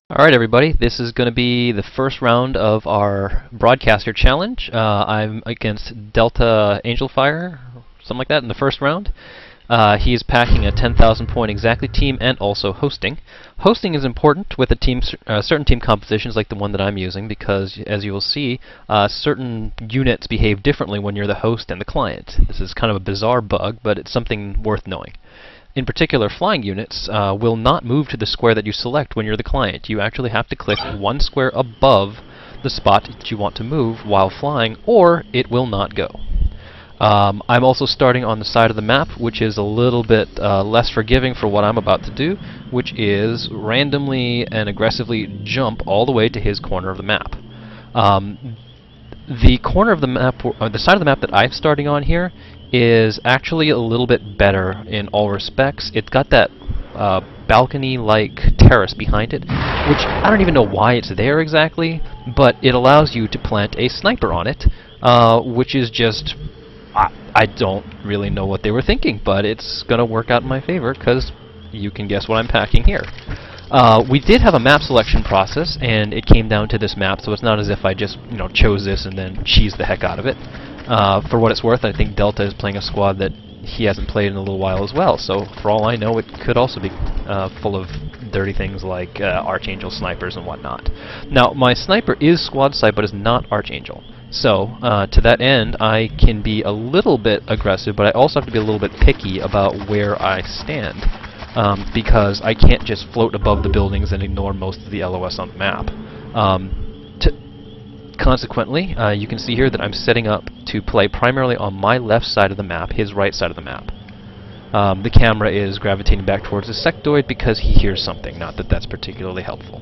Alright everybody, this is going to be the first round of our Broadcaster Challenge. I'm against Delta Angelfire, something like that, in the first round. He's packing a 10,000 point exactly team and also hosting. Hosting is important with a team, certain team compositions like the one that I'm using because, as you will see, certain units behave differently when you're the host and the client. This is kind of a bizarre bug, but it's something worth knowing. In particular, flying units will not move to the square that you select when you're the client. You actually have to click one square above the spot that you want to move while flying, or it will not go. I'm also starting on the side of the map, which is a little bit less forgiving for what I'm about to do, which is randomly and aggressively jump all the way to his corner of the map. The corner of the map, or the side of the map that I'm starting on here, is actually a little bit better in all respects. It's got that balcony-like terrace behind it, which I don't even know why it's there exactly, but it allows you to plant a sniper on it, which is just... I don't really know what they were thinking, but it's going to work out in my favor, because you can guess what I'm packing here. We did have a map selection process, and it came down to this map, so it's not as if I just, chose this and then cheesed the heck out of it. For what it's worth, I think Delta is playing a squad that he hasn't played in a little while as well, so for all I know, it could also be full of dirty things like Archangel snipers and whatnot. Now, my sniper is squad side, but is not Archangel. So, to that end, I can be a little bit aggressive, but I also have to be a little bit picky about where I stand, because I can't just float above the buildings and ignore most of the LOS on the map. Consequently, you can see here that I'm setting up to play primarily on my left side of the map, his right side of the map. The camera is gravitating back towards the sectoid because he hears something, not that that's particularly helpful.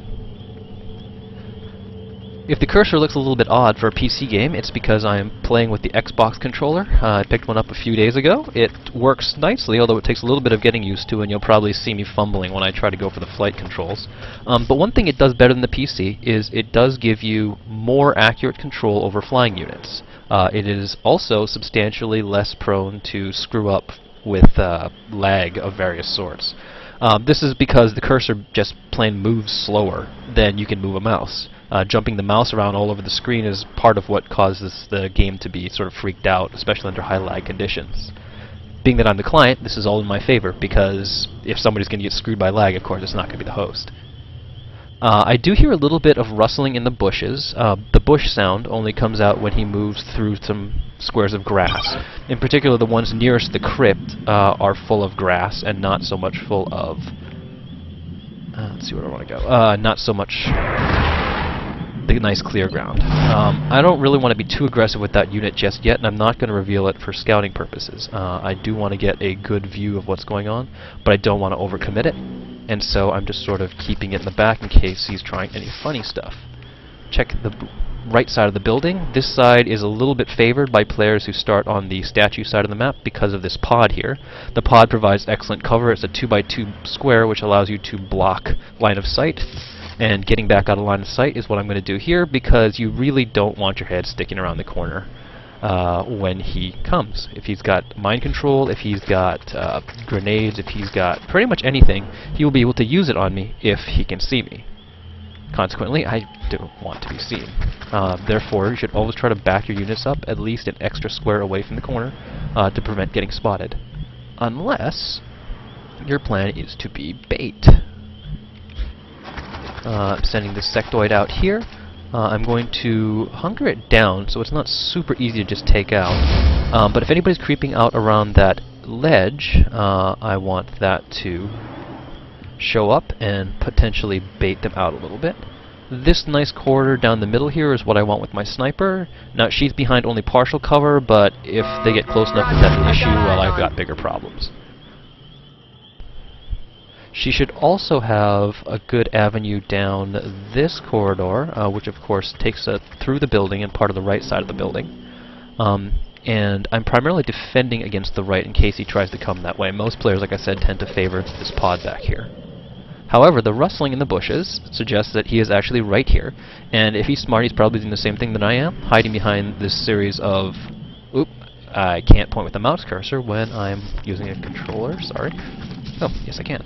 If the cursor looks a little bit odd for a PC game, it's because I'm playing with the Xbox controller. I picked one up a few days ago. It works nicely, although it takes a little bit of getting used to, and you'll probably see me fumbling when I try to go for the flight controls. But one thing it does better than the PC is it does give you more accurate control over flying units. It is also substantially less prone to screw up with lag of various sorts. This is because the cursor just plain moves slower than you can move a mouse. Jumping the mouse around all over the screen is part of what causes the game to be sort of freaked out, especially under high lag conditions. Being that I'm the client, this is all in my favor, because if somebody's going to get screwed by lag, of course it's not going to be the host. I do hear a little bit of rustling in the bushes. The bush sound only comes out when he moves through some squares of grass. In particular, the ones nearest the crypt are full of grass and not so much full of... let's see where I want to go. Not so much... the nice clear ground. I don't really want to be too aggressive with that unit just yet, and I'm not going to reveal it for scouting purposes. I do want to get a good view of what's going on, but I don't want to overcommit it, and so I'm just sort of keeping it in the back in case he's trying any funny stuff. Check the right side of the building. This side is a little bit favored by players who start on the statue side of the map because of this pod here. The pod provides excellent cover. It's a 2x2 square, which allows you to block line of sight. And getting back out of line of sight is what I'm going to do here, because you really don't want your head sticking around the corner when he comes. If he's got mind control, if he's got grenades, if he's got pretty much anything, he will be able to use it on me if he can see me. Consequently, I don't want to be seen. Therefore, you should always try to back your units up at least an extra square away from the corner to prevent getting spotted. Unless your plan is to be bait. I'm sending this sectoid out here. I'm going to hunker it down so it's not super easy to just take out. But if anybody's creeping out around that ledge, I want that to show up and potentially bait them out a little bit. This nice corridor down the middle here is what I want with my sniper. Now, she's behind only partial cover, but if they get close enough that that's an issue, well, I've got bigger problems. She should also have a good avenue down this corridor, which of course takes through the building and part of the right side of the building. And I'm primarily defending against the right in case he tries to come that way. Most players, like I said, tend to favor this pod back here. However, the rustling in the bushes suggests that he is actually right here, and if he's smart, he's probably doing the same thing that I am, hiding behind this series of... Oop, I can't point with the mouse cursor when I'm using a controller, sorry. Oh, yes I can.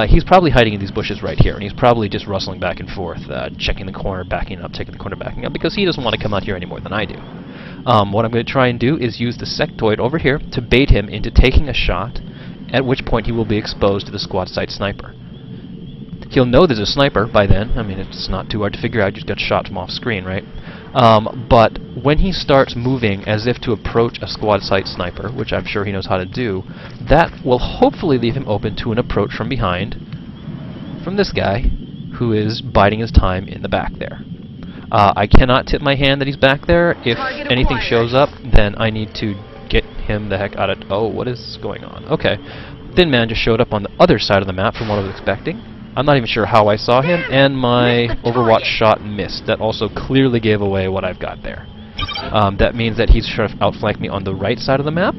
He's probably hiding in these bushes right here, and he's probably just rustling back and forth, checking the corner, backing up, checking the corner, backing up, because he doesn't want to come out here any more than I do. What I'm going to try and do is use the sectoid over here to bait him into taking a shot, at which point he will be exposed to the squad site sniper. He'll know there's a sniper by then. I mean, it's not too hard to figure out, you just got shot from off screen, right? But when he starts moving as if to approach a squad site sniper, which I'm sure he knows how to do, that will hopefully leave him open to an approach from behind from this guy, who is biding his time in the back there. I cannot tip my hand that he's back there. If anything shows up, then I need to get him the heck out of... Oh, what is going on? Okay. Thin Man just showed up on the other side of the map from what I was expecting. I'm not even sure how I saw him, and my Overwatch shot missed. That also clearly gave away what I've got there. That means that he's trying to outflank me on the right side of the map,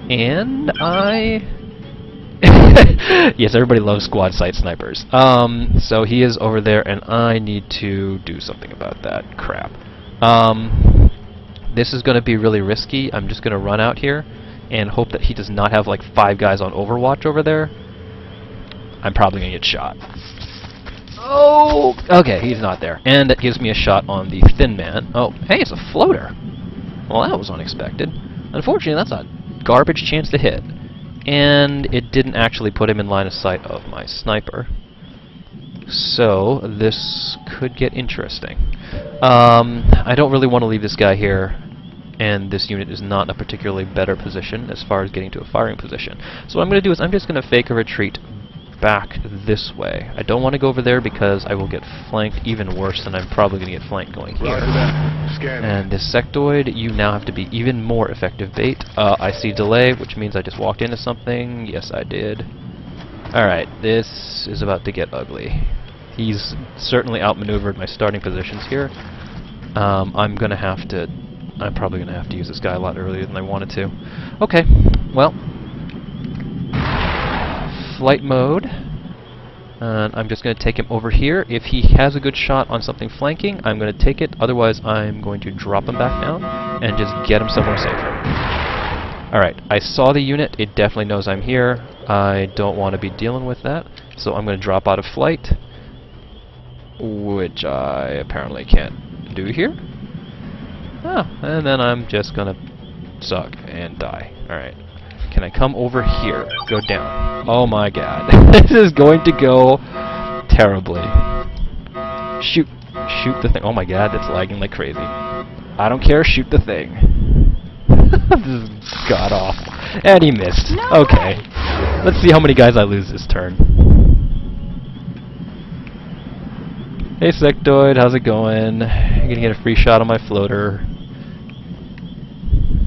and I... Yes, everybody loves squad site snipers. So he is over there, and I need to do something about that. Crap. This is going to be really risky. I'm just going to run out here and hope that he does not have like 5 guys on Overwatch over there. I'm probably going to get shot. Oh! Okay, he's not there. And that gives me a shot on the Thin Man. Oh, hey, it's a floater! Well, that was unexpected. Unfortunately, that's a garbage chance to hit. And it didn't actually put him in line of sight of my sniper. So, this could get interesting. I don't really want to leave this guy here, and this unit is not in a particularly better position as far as getting to a firing position. So what I'm going to do is I'm just going to fake a retreat back this way. I don't want to go over there because I will get flanked even worse than I'm probably going to get flanked going here. And this sectoid, you now have to be even more effective bait. I see delay, which means I just walked into something. Yes, I did. Alright, this is about to get ugly. He's certainly outmaneuvered my starting positions here. I'm probably going to have to use this guy a lot earlier than I wanted to. Okay, well, flight mode, and I'm just going to take him over here. If he has a good shot on something flanking, I'm going to take it. Otherwise, I'm going to drop him back down and just get him somewhere safer. Alright, I saw the unit. It definitely knows I'm here. I don't want to be dealing with that, so I'm going to drop out of flight, which I apparently can't do here. Oh, and then I'm just going to suck and die. Alright. Can I come over here? Go down. Oh my god. This is going to go terribly. Shoot. Shoot the thing. Oh my god, that's lagging like crazy. I don't care, shoot the thing. This is god awful. And he missed. Okay. Let's see how many guys I lose this turn. Hey Sectoid, how's it going? You're gonna get a free shot on my floater.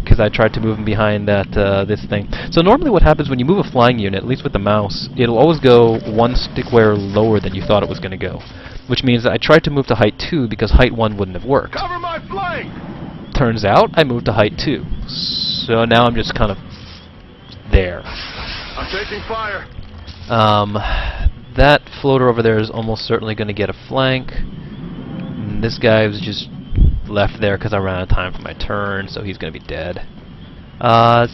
Because I tried to move him behind that this thing. So normally what happens when you move a flying unit, at least with the mouse, it'll always go one square lower than you thought it was going to go. Which means that I tried to move to height 2 because height 1 wouldn't have worked. Cover my flank! Turns out I moved to height 2. So now I'm just kind of there. I'm taking fire. That floater over there is almost certainly going to get a flank. And this guy was just left there because I ran out of time for my turn, so he's going to be dead. I'd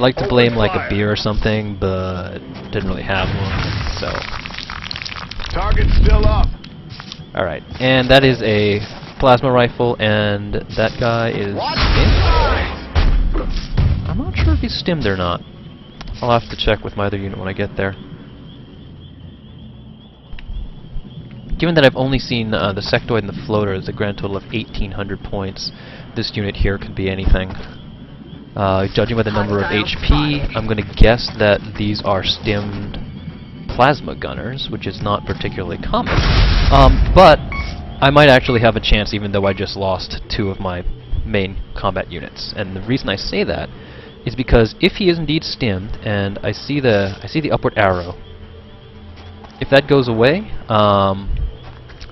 like to blame like a beer or something, but didn't really have one, so... Target's still up. Alright, and that is a plasma rifle, and that guy is stimmed? I'm not sure if he's stimmed or not. I'll have to check with my other unit when I get there. Given that I've only seen the sectoid and the floater as a grand total of 1,800 points, this unit here could be anything. Judging by the number of HP, I'm going to guess that these are stimmed plasma gunners, which is not particularly common. But I might actually have a chance even though I just lost 2 of my main combat units. And the reason I say that is because if he is indeed stimmed, and I see the upward arrow, if that goes away,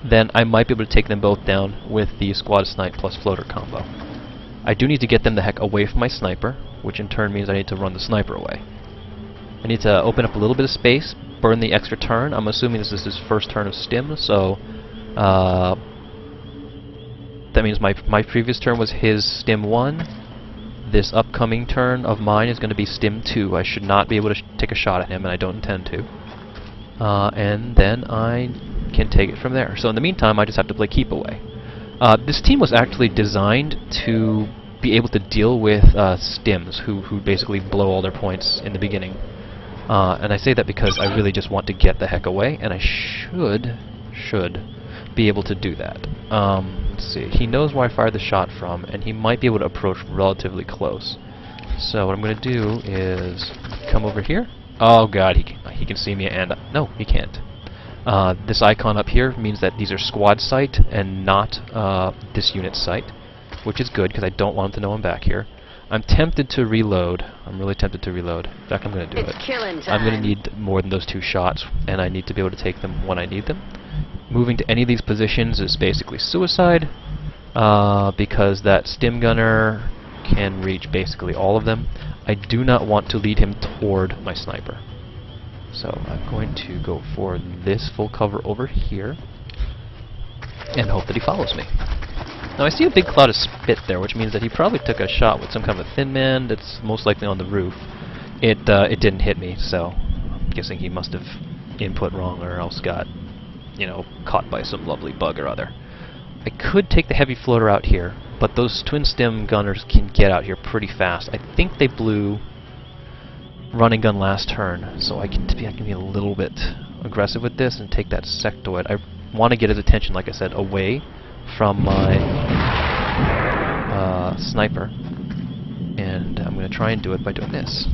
then I might be able to take them both down with the squad snipe plus floater combo. I do need to get them the heck away from my sniper, which in turn means I need to run the sniper away. I need to open up a little bit of space, burn the extra turn. I'm assuming this is his first turn of stim, so that means my previous turn was his stim 1. this upcoming turn of mine is going to be Stim 2. I should not be able to take a shot at him, and I don't intend to. And then I can take it from there. So in the meantime, I just have to play keep away. This team was actually designed to be able to deal with Stims, who basically blow all their points in the beginning. And I say that because I really just want to get the heck away, and I should be able to do that. Let's see. He knows where I fired the shot from, and he might be able to approach relatively close. So what I'm going to do is come over here. Oh god, he can see me, and no, he can't. This icon up here means that these are squad sight and not this unit's sight, which is good because I don't want him to know I'm back here. I'm tempted to reload. I'm really tempted to reload. In fact, I'm going to do it. I'm going to need more than those 2 shots, and I need to be able to take them when I need them. Moving to any of these positions is basically suicide, because that stim gunner can reach basically all of them. I do not want to lead him toward my sniper. So I'm going to go for this full cover over here, and hope that he follows me. Now I see a big cloud of spit there, which means that he probably took a shot with some kind of a thin man that's most likely on the roof. It didn't hit me, so I'm guessing he must have input wrong or else got, you know, caught by some lovely bug or other. I could take the heavy floater out here, but those twin stim gunners can get out here pretty fast. I think they blew running gun last turn, so I can be a little bit aggressive with this and take that sectoid. I want to get his attention, like I said, away from my sniper, and I'm going to try and do it by doing this.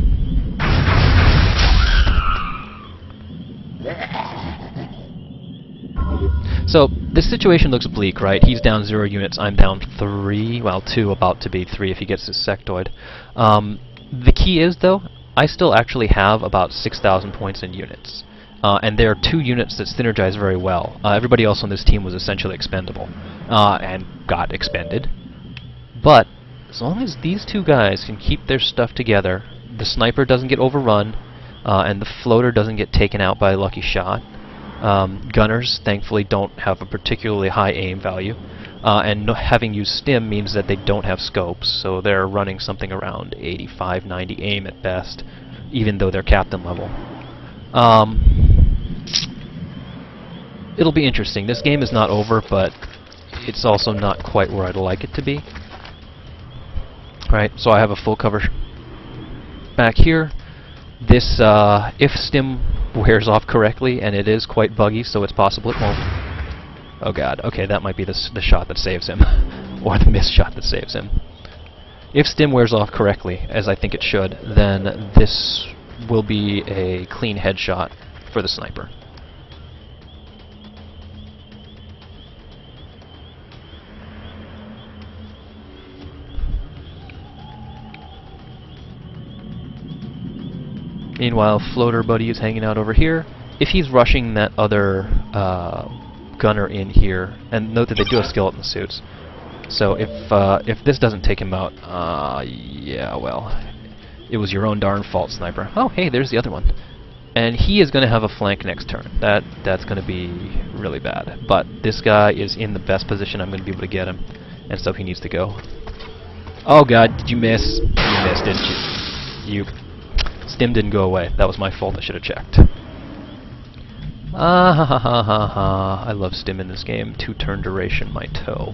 So this situation looks bleak, right? He's down 0 units, I'm down 3, well 2, about to be 3 if he gets his sectoid. The key is, though, I still actually have about 6,000 points in units. And there are 2 units that synergize very well. Everybody else on this team was essentially expendable, and got expended. But as long as these 2 guys can keep their stuff together, the sniper doesn't get overrun, and the floater doesn't get taken out by a lucky shot. Gunners, thankfully, don't have a particularly high aim value, and having used stim means that they don't have scopes, so they're running something around 85, 90 aim at best, even though they're captain level. It'll be interesting. This game is not over, but it's also not quite where I'd like it to be. Right, so I have a full cover back here. This, if stim wears off correctly, and it is quite buggy, so it's possible it won't. Oh god, okay, that might be the shot that saves him, or the missed shot that saves him. If stim wears off correctly, as I think it should, then this will be a clean headshot for the sniper. Meanwhile, floater buddy is hanging out over here. If he's rushing that other gunner in here, and note that they do have skeleton suits, so if this doesn't take him out, yeah, well, it was your own darn fault, sniper. Oh, hey, there's the other one. And he is going to have a flank next turn. That's going to be really bad. But this guy is in the best position I'm going to be able to get him, and so he needs to go. Oh god, did you miss? You missed, didn't you? Stim didn't go away. That was my fault. I should have checked. Ah ha ha ha ha ha. I love stim in this game. 2 turn duration, my toe.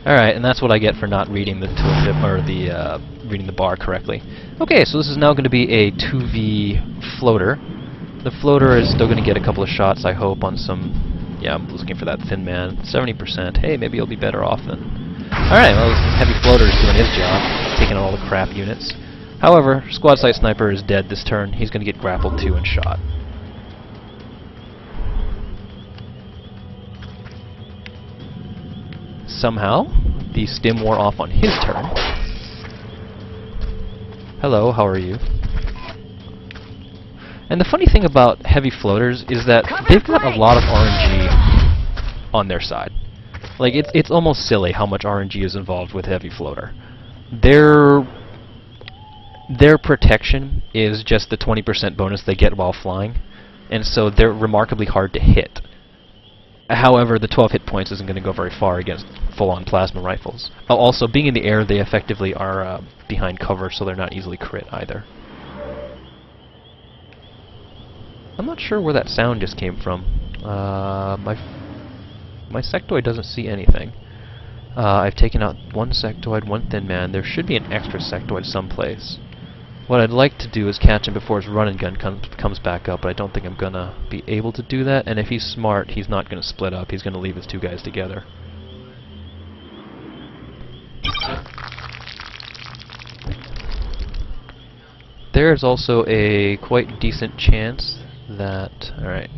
Alright, and that's what I get for not reading the tooltip, or the reading the bar correctly. Okay, so this is now going to be a 2v floater. The floater is still going to get a couple of shots, I hope, on some... Yeah, I'm looking for that thin man. 70%. Hey, maybe he'll be better off than... Alright, well, heavy floater is doing his job, taking all the crap units. However, squad sight sniper is dead this turn. He's going to get grappled too and shot. Somehow, the stim wore off on his turn. Hello, how are you? And the funny thing about heavy floaters is that they've got a lot of RNG on their side. Like, it's almost silly how much RNG is involved with heavy floater. Their protection is just the 20% bonus they get while flying, and so they're remarkably hard to hit. However, the 12 hit points isn't going to go very far against full-on plasma rifles. Oh, also, being in the air, they effectively are behind cover, so they're not easily crit either. I'm not sure where that sound just came from. My sectoid doesn't see anything. I've taken out one sectoid, one thin man. There should be an extra sectoid someplace. What I'd like to do is catch him before his run and gun comes back up, but I don't think I'm gonna be able to do that, and if he's smart, he's not gonna split up. He's gonna leave his two guys together. There's also a quite decent chance that... Alright.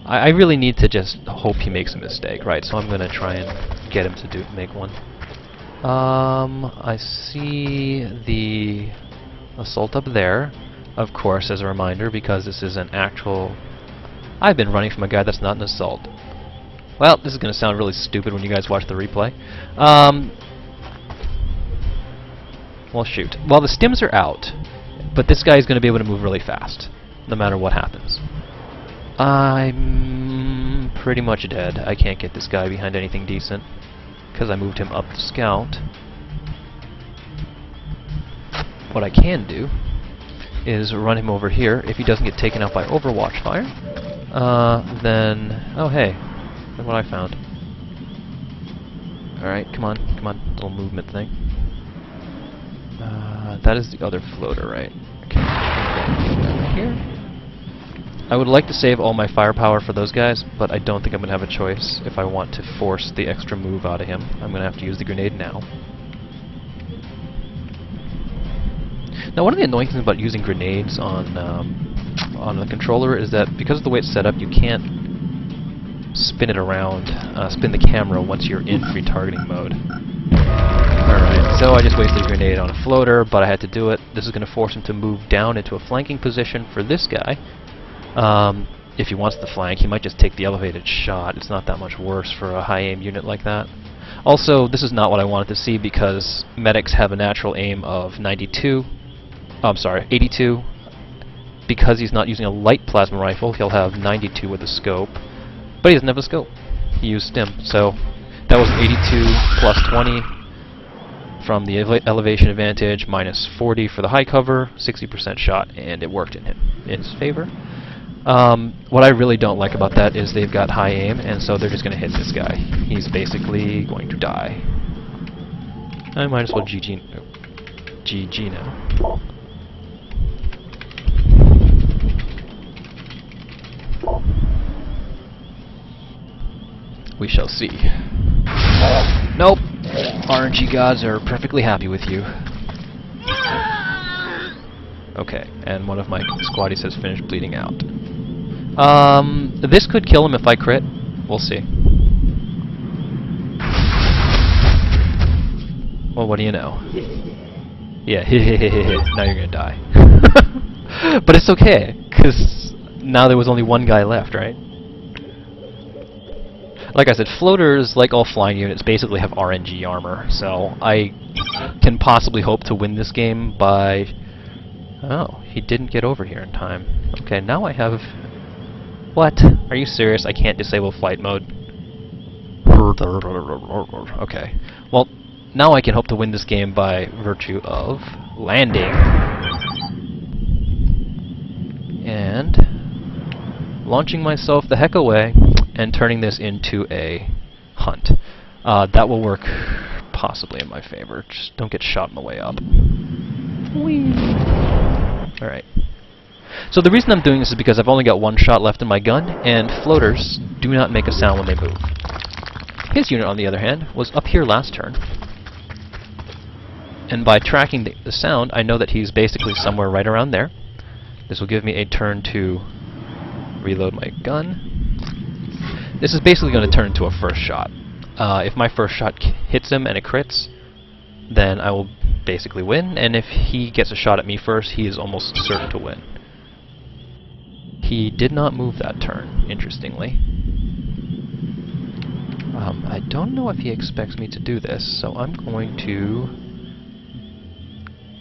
I really need to just hope he makes a mistake, right? So I'm gonna try and get him to make one. I see the assault up there, of course, as a reminder, because this is an actual... I've been running from a guy that's not an assault. Well, this is going to sound really stupid when you guys watch the replay. Well, shoot. Well, the stims are out, but this guy is going to be able to move really fast, no matter what happens. I'm pretty much dead. I can't get this guy behind anything decent, because I moved him up to scout. What I can do is run him over here. If he doesn't get taken out by overwatch fire, then... Oh, hey. Look what I found. Alright, come on, little movement thing. That is the other floater, right? Okay, over here. I would like to save all my firepower for those guys, but I don't think I'm going to have a choice if I want to force the extra move out of him. I'm going to have to use the grenade now. Now, one of the annoying things about using grenades on the controller is that because of the way it's set up, you can't spin it around, spin the camera once you're in free targeting mode. Alright, so I just wasted a grenade on a floater, but I had to do it. This is going to force him to move down into a flanking position for this guy. If he wants to flank, he might just take the elevated shot. It's not that much worse for a high aim unit like that. Also, this is not what I wanted to see because medics have a natural aim of 92. Oh, I'm sorry, 82. Because he's not using a light plasma rifle, he'll have 92 with a scope. But he doesn't have a scope. He used stim. So that was 82 plus 20 from the elevation advantage, minus 40 for the high cover, 60% shot, and it worked in his favor. What I really don't like about that is they've got high aim, and so they're just going to hit this guy. He's basically going to die. I might as well GG now. We shall see. Nope. RNG gods are perfectly happy with you. Okay, and one of my squaddies has finished bleeding out. This could kill him if I crit. We'll see. Well, what do you know? Yeah, now you're gonna die. But it's okay, because now there was only one guy left, right? Like I said, floaters, like all flying units, basically have RNG armor, so I can possibly hope to win this game by... Oh, he didn't get over here in time. Okay, now I have... What? Are you serious? I can't disable flight mode? Okay. Well, now I can hope to win this game by virtue of landing and launching myself the heck away and turning this into a hunt. That will work possibly in my favor. Just don't get shot on the way up. Whee! Alright. So the reason I'm doing this is because I've only got one shot left in my gun, and floaters do not make a sound when they move. His unit, on the other hand, was up here last turn. And by tracking the sound, I know that he's basically somewhere right around there. This will give me a turn to reload my gun. This is basically going to turn into a first shot. If my first shot hits him and it crits, then I will basically win, and if he gets a shot at me first, he is almost certain to win. He did not move that turn, interestingly. I don't know if he expects me to do this, so I'm going to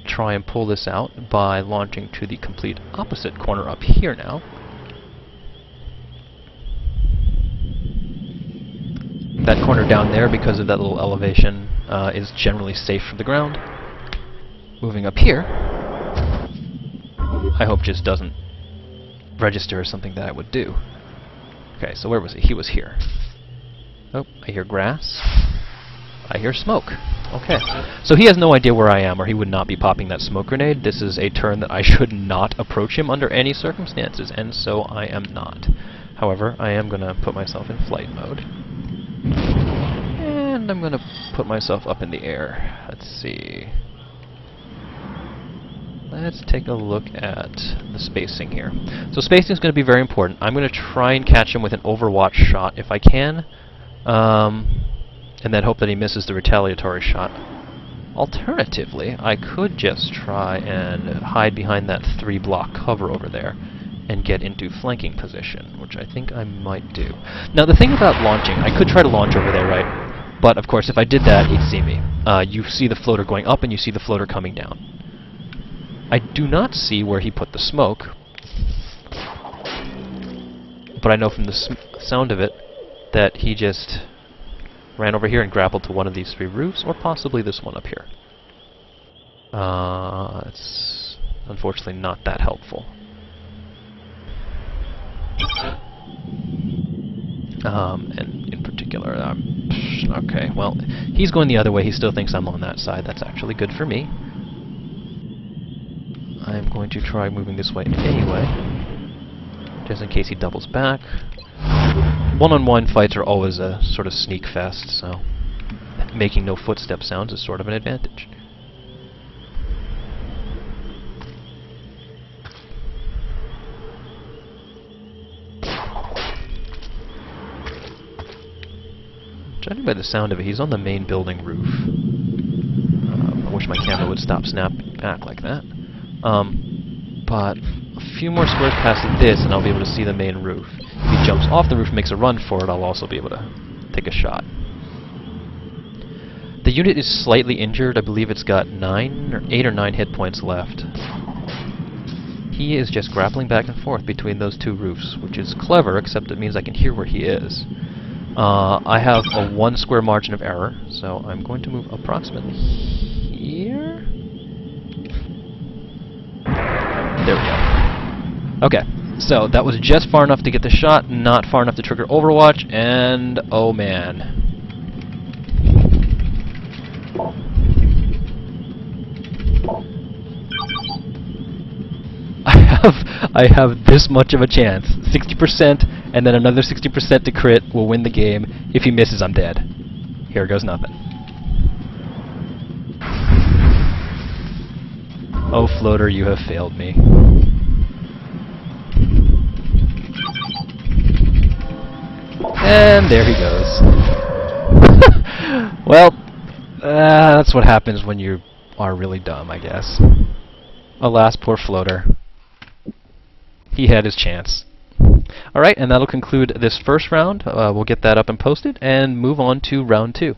try and pull this out by launching to the complete opposite corner up here now. That corner down there, because of that little elevation, is generally safe from the ground. Moving up here, I hope just doesn't register as something that I would do. Okay, so where was he? He was here. Oh, I hear grass. I hear smoke. Okay. So he has no idea where I am, or he would not be popping that smoke grenade. This is a turn that I should not approach him under any circumstances, and so I am not. However, I am going to put myself in flight mode. And I'm going to put myself up in the air. Let's see. Let's take a look at the spacing here. So spacing is going to be very important. I'm going to try and catch him with an overwatch shot if I can, and then hope that he misses the retaliatory shot. Alternatively, I could just try and hide behind that 3-block cover over there and get into flanking position, which I think I might do. Now the thing about launching, I could try to launch over there, right? But of course if I did that, he'd see me. You see the floater going up and you see the floater coming down. I do not see where he put the smoke, but I know from the sound of it that he just ran over here and grappled to one of these 3 roofs, or possibly this one up here. It's unfortunately not that helpful. And in particular, okay, well, he's going the other way. He still thinks I'm on that side. That's actually good for me. I'm going to try moving this way anyway, just in case he doubles back. One-on-one fights are always a sort of sneak fest, so making no footstep sounds is sort of an advantage. Judging by the sound of it, he's on the main building roof. I wish my camera would stop snapping back like that. But a few more squares past this and I'll be able to see the main roof. If he jumps off the roof and makes a run for it, I'll also be able to take a shot. The unit is slightly injured. I believe it's got 8 or 9 hit points left. He is just grappling back and forth between those 2 roofs, which is clever, except it means I can hear where he is. I have a 1 square margin of error, so I'm going to move approximately here. There we go. Okay, so that was just far enough to get the shot, not far enough to trigger Overwatch, and oh man. I have this much of a chance. 60%, and then another 60% to crit will win the game. If he misses, I'm dead. Here goes nothing. Oh, floater, you have failed me. And there he goes. Well, that's what happens when you are really dumb, I guess. Alas, poor floater. He had his chance. Alright, and that'll conclude this first round. We'll get that up and posted, and move on to round 2.